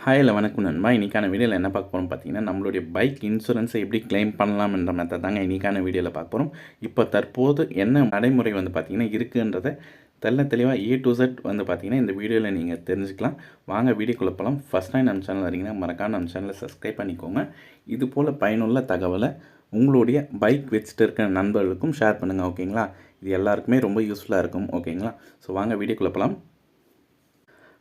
Hi இல்லை வணக்கம் நண்பா. இன்றைக்கான வீடியோவில் என்ன பார்க்க போகிறோம் பார்த்தீங்கன்னா, நம்மளுடைய பைக் இன்சூரன்ஸை எப்படி கிளைம் பண்ணலாம்ன்ற மெத்தட் தாங்க இன்றைக்கான வீடியோவில் பார்க்க போகிறோம். இப்போ தற்போது என்ன நடைமுறை வந்து பார்த்தீங்கன்னா இருக்குன்றதை தெளிவாக ஏ டு Z வந்து பார்த்தீங்கன்னா இந்த வீடியோவில் நீங்கள் தெரிஞ்சுக்கலாம். வாங்க வீடியோக்குள்ளே போகலாம். ஃபஸ்ட் டைம் நம்ம சேனல் வரீங்கன்னா மறக்காம நம்ம சேனலை சப்ஸ்கிரைப் பண்ணிக்கோங்க. இது போல் பயனுள்ள தகவலை உங்களுடைய பைக் வச்சுட்டு இருக்கிற நண்பர்களுக்கும் ஷேர் பண்ணுங்கள். ஓகேங்களா? இது எல்லாருக்குமே ரொம்ப யூஸ்ஃபுல்லாக இருக்கும். ஓகேங்களா? ஸோ வாங்க வீடியோக்குள்ளே போகலாம்.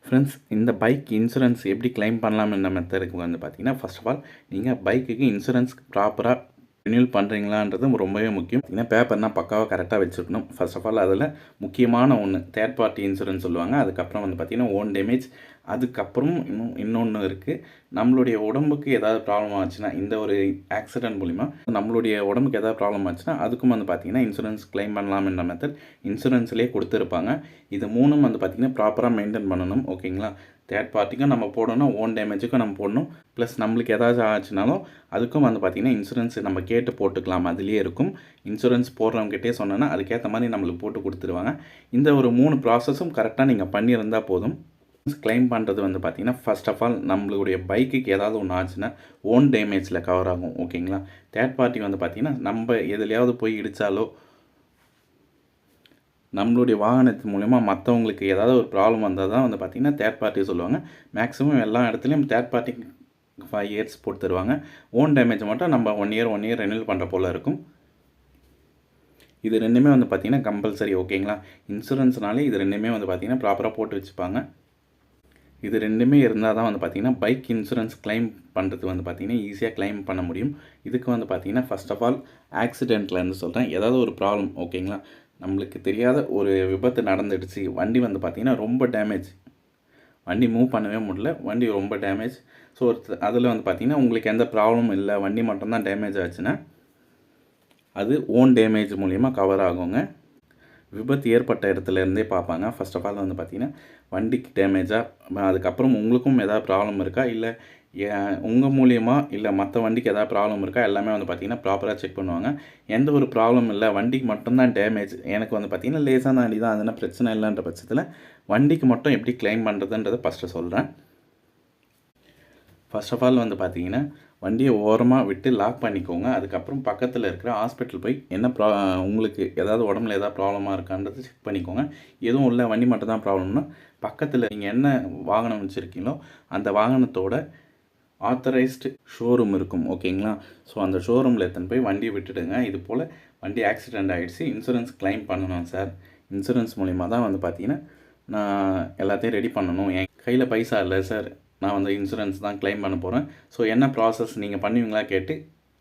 ஃப்ரெண்ட்ஸ், இந்த பைக் இன்சூரன்ஸ் எப்படி கிளைம் பண்ணலாம்ன்ற மெத்தடுக்கு வந்து பார்த்தீங்கன்னா, ஃபர்ஸ்ட் ஆஃப் ஆல் நீங்கள் பைக்குக்கு இன்சூரன்ஸ் ப்ராப்பராக ரினியூல் பண்ணுறீங்களான்றது ரொம்பவே முக்கியம். ஏன்னா பேப்பர்னால் பக்காவாக கரெக்டாக வச்சுருக்கணும். ஃபர்ஸ்ட் ஆஃப் ஆல் அதில் முக்கியமான ஒன்று தேர்ட் பார்ட்டி இன்சூரன்ஸ் சொல்லுவாங்க. அதுக்கப்புறம் வந்து பார்த்திங்கன்னா ஓன் டேமேஜ். அதுக்கப்புறம் இன்னொன்று இருக்குது. நம்மளுடைய உடம்புக்கு ஏதாவது ப்ராப்ளம் ஆச்சுன்னா, இந்த ஒரு ஆக்சிடென்ட் மூலிமா நம்மளுடைய உடம்புக்கு ஏதாவது ப்ராப்ளம் ஆச்சுன்னா அதுக்கும் வந்து பார்த்திங்கன்னா இன்சூரன்ஸ் கிளைம் பண்ணலாம்ன்ற மெத்தட் இன்சூரன்ஸ்லேயே கொடுத்துருப்பாங்க. இது மூணும் வந்து பார்த்திங்கன்னா ப்ராப்பராக மெயின்டைன் பண்ணணும். ஓகேங்களா? தேர்ட் பார்ட்டிக்கும் நம்ம போடணும், ஓன் டேமேஜுக்கும் நம்ம போடணும், ப்ளஸ் நம்மளுக்கு ஏதாச்சும் ஆச்சுனாலும் அதுக்கும் வந்து பார்த்திங்கன்னா இன்சூரன்ஸ் நம்ம கேட்டு போட்டுக்கலாம். அதுலேயே இருக்கும். இன்சூரன்ஸ் போடுறவங்ககிட்டே சொன்னோன்னா அதுக்கேற்ற மாதிரி நம்மளுக்கு போட்டு கொடுத்துருவாங்க. இந்த ஒரு 3 ப்ராசஸும் கரெக்டாக நீங்கள் பண்ணியிருந்தால் போதும். கிளைம் பண்ணுறது வந்து பார்த்திங்கன்னா ஃபர்ஸ்ட் ஆஃப் ஆல் நம்மளுடைய பைக்குக்கு ஏதாவது ஒன்று ஆச்சுன்னா ஓன் டேமேஜில் கவர் ஆகும். ஓகேங்களா? தேர்ட் பார்ட்டி வந்து பார்த்திங்கன்னா நம்ம எதுலையாவது போய் இடித்தாலோ நம்மளுடைய வாகனத்து மூலிமா மற்றவங்களுக்கு ஏதாவது ஒரு ப்ராப்ளம் வந்தால் தான் வந்து பார்த்திங்கன்னா தேர்ட் பார்ட்டி சொல்லுவாங்க. மேக்ஸிமம் எல்லா இடத்துலையும் தேர்ட் பார்ட்டிக்கு 5 இயர்ஸ் போட்டு தருவாங்க. ஓன் டேமேஜ் மட்டும் நம்ம 1 இயர் ரெனியூல் பண்ணுற போல் இருக்கும். இது ரெண்டுமே வந்து பார்த்திங்கன்னா கம்பல்சரி. ஓகேங்களா? இன்சூரன்ஸ்னாலே இது ரெண்டுமே வந்து பார்த்திங்கன்னா ப்ராப்பராக போட்டு வச்சுப்பாங்க. இது ரெண்டுமே இருந்தால் தான் வந்து பார்த்திங்கன்னா பைக் இன்சூரன்ஸ் கிளைம் பண்ணுறது வந்து பார்த்திங்கன்னா ஈஸியாக கிளைம் பண்ண முடியும். இதுக்கு வந்து பார்த்திங்கன்னா ஃபர்ஸ்ட் ஆஃப் ஆல் ஆக்சிடெண்ட்லேருந்து சொல்கிறேன். ஏதாவது ஒரு ப்ராப்ளம், ஓகேங்களா, நம்மளுக்கு தெரியாத ஒரு விபத்து நடந்துடுச்சு, வண்டி வந்து பார்த்திங்கன்னா ரொம்ப டேமேஜ், வண்டி மூவ் பண்ணவே முடியல, வண்டி ரொம்ப டேமேஜ். ஸோ அதில் வந்து பார்த்திங்கன்னா உங்களுக்கு எந்த ப்ராப்ளமும் இல்லை, வண்டி மட்டும்தான் டேமேஜ் ஆச்சுன்னா அது ஓன் டேமேஜ் மூலிமா கவர் ஆகுங்க. விபத்து ஏற்பட்ட இடத்துலேருந்தே பார்ப்பாங்க. ஃபர்ஸ்ட் ஆஃப் ஆல் வந்து பார்த்திங்கன்னா வண்டிக்கு டேமேஜாக, அதுக்கப்புறம் உங்களுக்கும் ஏதாவது ப்ராப்ளம் இருக்கா, இல்லை உங்கள் மூலியமா இல்லை மற்ற வண்டிக்கு ஏதாவது ப்ராப்ளம் இருக்கா, எல்லாமே வந்து பார்த்திங்கன்னா ப்ராப்பராக செக் பண்ணுவாங்க. எந்த ஒரு ப்ராப்ளம் இல்லை, வண்டிக்கு மட்டும்தான் டேமேஜ், எனக்கு வந்து பார்த்திங்கன்னா லேசான வண்டி தான், அதனால் பிரச்சனை இல்லைன்ற பட்சத்தில் வண்டிக்கு மட்டும் எப்படி கிளைம் பண்ணுறதுன்றதை ஃபஸ்ட்டு சொல்கிறேன். ஃபர்ஸ்ட் ஆஃப் ஆல் வந்து பார்த்திங்கன்னா வண்டியை ஓரமாக விட்டு லாக் பண்ணிக்கோங்க. அதுக்கப்புறம் பக்கத்தில் இருக்கிற ஹாஸ்பிட்டல் போய் என்ன உங்களுக்கு ஏதாவது உடம்புல ஏதாவது ப்ராப்ளமாக இருக்கான்றது செக் பண்ணிக்கோங்க. எதுவும் இல்லை, வண்டி மட்டும் தான் ப்ராப்ளம்னா பக்கத்தில் நீங்கள் என்ன வாகனம் வச்சுருக்கீங்களோ அந்த வாகனத்தோட ஆத்தரைஸ்டு ஷோரூம் இருக்கும். ஓகேங்களா? ஸோ அந்த ஷோரூமில் எடுத்துன்னு போய் வண்டியை விட்டுடுங்க. இது போல் வண்டி ஆக்சிடெண்ட் ஆகிடுச்சு, இன்சூரன்ஸ் கிளைம் பண்ணணும் சார், இன்சூரன்ஸ் மூலிமா தான் வந்து பார்த்திங்கன்னா நான் எல்லாத்தையும் ரெடி பண்ணணும், என் கையில் பைசா இல்லை சார், நான் வந்து இன்சூரன்ஸ் தான் கிளைம் பண்ண போகிறேன், ஸோ என்ன ப்ராசஸ் நீங்கள் பண்ணுவீங்களா கேட்டு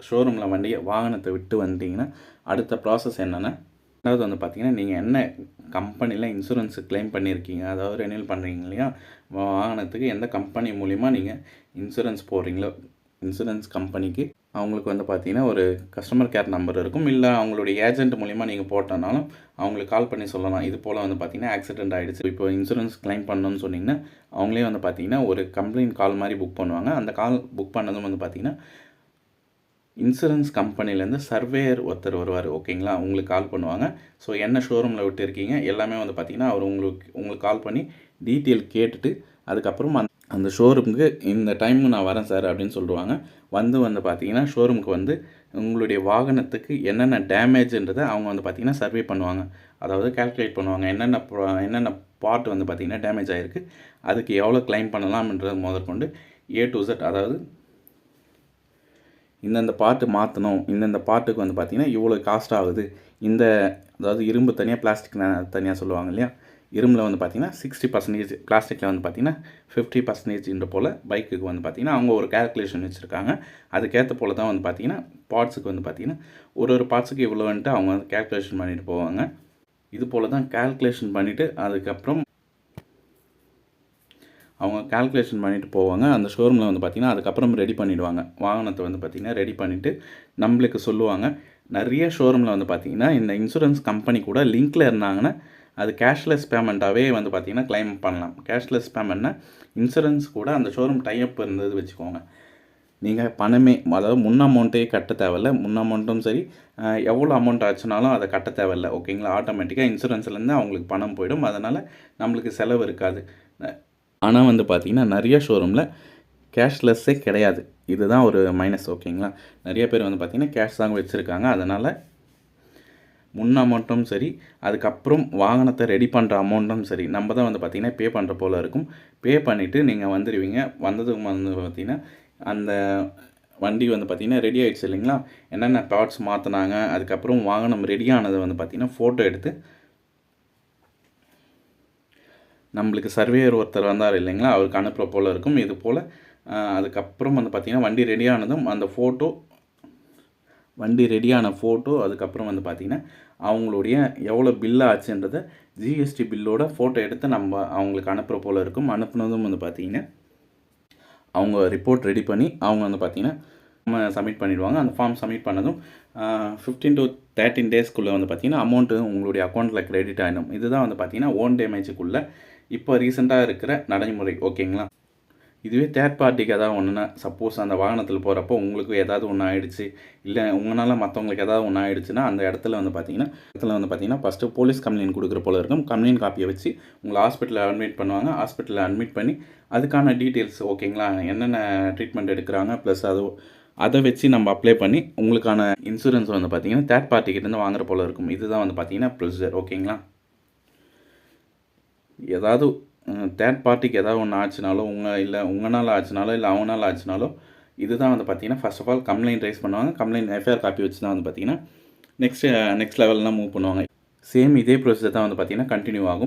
ஷோரூமில் வாகனத்தை விட்டு வந்துட்டிங்கன்னா அடுத்த ப்ராசஸ் என்னென்னா, ரெண்டாவது வந்து பார்த்திங்கன்னா நீங்கள் என்ன கம்பெனியில் இன்சூரன்ஸு கிளைம் பண்ணியிருக்கீங்க, அதாவது ரெனியூல் பண்ணுறீங்க இல்லையா வாகனத்துக்கு, எந்த கம்பெனி மூலிமா நீங்கள் இன்சூரன்ஸ் போடுறீங்களோ இன்சூரன்ஸ் கம்பெனிக்கு அவங்களுக்கு வந்து பார்த்திங்கன்னா ஒரு கஸ்டமர் கேர் நம்பர் இருக்கும், இல்லை அவங்களுடைய ஏஜென்ட் மூலிமா நீங்கள் போட்டனாலும் அவங்களுக்கு கால் பண்ணி சொல்லலாம். இது போல் வந்து பார்த்திங்கன்னா ஆக்சிடெண்ட் ஆகிடுச்சு, இப்போ இன்சூரன்ஸ் கிளைம் பண்ணணும்னு சொன்னிங்கன்னா அவங்களே வந்து பார்த்திங்கன்னா ஒரு கம்ப்ளைண்ட் கால் மாதிரி புக் பண்ணுவாங்க. அந்த கால் புக் பண்ணதும் வந்து பார்த்திங்கன்னா இன்சூரன்ஸ் கம்பெனிலேருந்து சர்வேயர் ஒருத்தர் வருவார். ஓகேங்களா? உங்களுக்கு கால் பண்ணுவாங்க. ஸோ என்ன ஷோரூமில் விட்டு இருக்கீங்க எல்லாமே வந்து பார்த்திங்கன்னா அவர் உங்களுக்கு கால் பண்ணி டீட்டெயில் கேட்டுட்டு அதுக்கப்புறம் அந்த ஷோரூமுக்கு இந்த டைமுக்கு நான் வரேன் சார் அப்படின்னு சொல்லுவாங்க. வந்து பார்த்திங்கன்னா ஷோரூமுக்கு வந்து உங்களுடைய வாகனத்துக்கு என்னென்ன டேமேஜ்ன்றதை அவங்க வந்து பார்த்திங்கன்னா சர்வே பண்ணுவாங்க. அதாவது கால்குலேட் பண்ணுவாங்க என்னென்ன பார்ட் வந்து பார்த்திங்கன்னா டேமேஜ் ஆகிருக்கு, அதுக்கு எவ்வளோ கிளைம் பண்ணலாம்ன்றது முதற்கொண்டு ஏ டு Z, அதாவது இந்தந்த பார்ட்டு மாற்றணும், இந்தந்த பார்ட்டுக்கு வந்து பார்த்திங்கன்னா இவ்வளோ காஸ்ட் ஆகுது, அதாவது இரும்பு தனியாக பிளாஸ்டிக் தனியாக சொல்லுவாங்க இல்லையா, இரும்பில் வந்து பார்த்திங்கன்னா 60%, பிளாஸ்டிக்கில் வந்து பார்த்திங்கன்னா 50% போல் பைக்குக்கு வந்து பார்த்திங்கன்னா அவங்க ஒரு கேல்குலேஷன் வச்சுருக்காங்க. அதுக்கேற்ற போல் தான் வந்து பார்த்திங்கன்னா பார்ட்ஸுக்கு வந்து பார்த்திங்கன்னா ஒரு பார்ட்ஸுக்கு இவ்வளோன்ட்டு அவங்க வந்து கேல்குலேஷன் பண்ணிட்டு போவாங்க. இது போல் தான் கேல்குலேஷன் பண்ணிவிட்டு அதுக்கப்புறம் அவங்க கால்குலேஷன் பண்ணிவிட்டு போவாங்க. அந்த ஷோரூமில் வந்து பார்த்திங்கன்னா அதுக்கப்புறம் ரெடி பண்ணிவிடுவாங்க. வாகனத்தை வந்து பார்த்திங்கன்னா ரெடி பண்ணிவிட்டு நம்மளுக்கு சொல்லுவாங்க. நிறைய ஷோரூமில் வந்து பார்த்திங்கன்னா இந்த இன்சூரன்ஸ் கம்பெனி கூட லிங்க்கில் இருந்தாங்கன்னா அது கேஷ்லெஸ் பேமெண்ட்டாகவே வந்து பார்த்திங்கன்னா கிளைம் பண்ணலாம். கேஷ்லெஸ் பேமெண்ட்னா இன்சூரன்ஸ் கூட அந்த ஷோரூம் டைப் இருந்தது வச்சுக்கோங்க, நீங்கள் பணமே, அதாவது முன் அமௌண்ட்டே கட்ட தேவையில்ல, முன் அமௌண்ட்டும் சரி எவ்வளோ அமௌண்ட் ஆச்சுனாலும் அதை கட்ட தேவையில்லை. ஓகேங்களா? ஆட்டோமேட்டிக்காக இன்சூரன்ஸ்லேருந்து அவங்களுக்கு பணம் போயிடும், அதனால் நம்மளுக்கு செலவு இருக்காது. ஆனால் வந்து பார்த்திங்கன்னா நிறைய ஷோரூமில் கேஷ்லெஸ்ஸே கிடையாது. இதுதான் ஒரு மைனஸ் ஓகேங்களா. நிறைய பேர் வந்து பார்த்திங்கன்னா கேஷ் தாங்க வச்சுருக்காங்க. அதனால் முன் அமௌண்ட்டும் சரி, அதுக்கப்புறம் வாகனத்தை ரெடி பண்ணுற அமௌண்ட்டும் சரி, நம்ம தான் வந்து பார்த்திங்கன்னா பே பண்ணுற போல் இருக்கும். பே பண்ணிவிட்டு நீங்கள் வந்துடுவீங்க. வந்ததுக்கு வந்து பார்த்திங்கன்னா அந்த வண்டி வந்து பார்த்திங்கன்னா ரெடி ஆகிடுச்சு இல்லைங்களா. என்னென்ன பார்ட்ஸ் மாற்றினாங்க, அதுக்கப்புறம் வாகனம் ரெடி ஆனதை வந்து பார்த்திங்கன்னா ஃபோட்டோ எடுத்து நம்மளுக்கு சர்வேயர் ஒருத்தர் வந்தார் இல்லைங்களா, அவருக்கு அனுப்புகிற போல் இருக்கும். இது போல் அதுக்கப்புறம் வந்து பார்த்திங்கன்னா வண்டி ரெடியானதும் அந்த ஃபோட்டோ, வண்டி ரெடியான ஃபோட்டோ, அதுக்கப்புறம் வந்து பார்த்திங்கன்னா அவங்களுடைய எவ்வளோ பில் ஆச்சுன்றதை ஜிஎஸ்டி பில்லோட ஃபோட்டோ எடுத்து நம்ம அவங்களுக்கு அனுப்புகிற போல் இருக்கும். அனுப்புனதும் வந்து பார்த்திங்கன்னா அவங்க ரிப்போர்ட் ரெடி பண்ணி அவங்க வந்து பார்த்திங்கன்னா சப்மிட் பண்ணிவிடுவாங்க. அந்த ஃபார்ம் சப்மிட் பண்ணதும் 15 to 13 டேஸ்க்குள்ளே வந்து பார்த்திங்கன்னா அமௌண்ட்டு உங்களுடைய அக்கௌண்ட்டில் கிரெடிட் ஆகிடும். இதுதான் வந்து பார்த்திங்கன்னா ஓன் டேமேஜுக்குள்ளே இப்போ ரீசெண்டாக இருக்கிற நடைமுறை ஓகேங்களா. இதுவே தேர்ட் பார்ட்டிக்கு ஏதாவது ஒன்றுனா, சப்போஸ் அந்த வாகனத்தில் போகிறப்போ உங்களுக்கு ஏதாவது ஒன்று ஆகிடுச்சு, இல்லை உங்களால் மற்றவங்களுக்கு ஏதாவது ஒன்று ஆகிடுச்சுன்னா அந்த இடத்துல வந்து பார்த்திங்கன்னா ஃபஸ்ட்டு போலீஸ் கம்ப்ளைண்ட் கொடுக்குற போல் இருக்கும். கம்ப்ளைண்ட் காப்பியை வச்சு உங்களை ஹாஸ்பிட்டலில் அட்மிட் பண்ணுவாங்க. ஹாஸ்பிட்டலில் அட்மிட் பண்ணி அதுக்கான டீட்டெயில்ஸ் ஓகேங்களா, என்னென்ன ட்ரீட்மெண்ட் எடுக்கிறாங்க ப்ளஸ் அதை வச்சு நம்ம அப்ளை பண்ணி உங்களுக்கான இன்சூரன்ஸ் வந்து பார்த்திங்கன்னா தேர்ட் பார்ட்டிக்கிட்டேருந்து வாங்குற போல் இருக்கும். இதுதான் வந்து பார்த்திங்கன்னா ப்ரொசீஜர் ஓகேங்களா. ஏதாவது தேர்ட் பார்ட்டிக்கு ஏதாவது ஒன்று ஆச்சுனாலோ, உங்களால் ஆச்சுனாலோ, இல்லை அவங்களால ஆச்சுனாலோ, இதுதான் வந்து பார்த்திங்கன்னா first of all complaint raise பண்ணுவாங்க. கம்ப்ளைண்ட் எஃப்ஐஆர் காப்பி வச்சு தான் வந்து பார்த்திங்கன்னா நெக்ஸ்ட் லெவல்லாம் மூவ் பண்ணுவாங்க. சேம் இதே ப்ரொசீஜர் தான் வந்து பார்த்திங்கன்னா கண்டினியூ ஆகும்.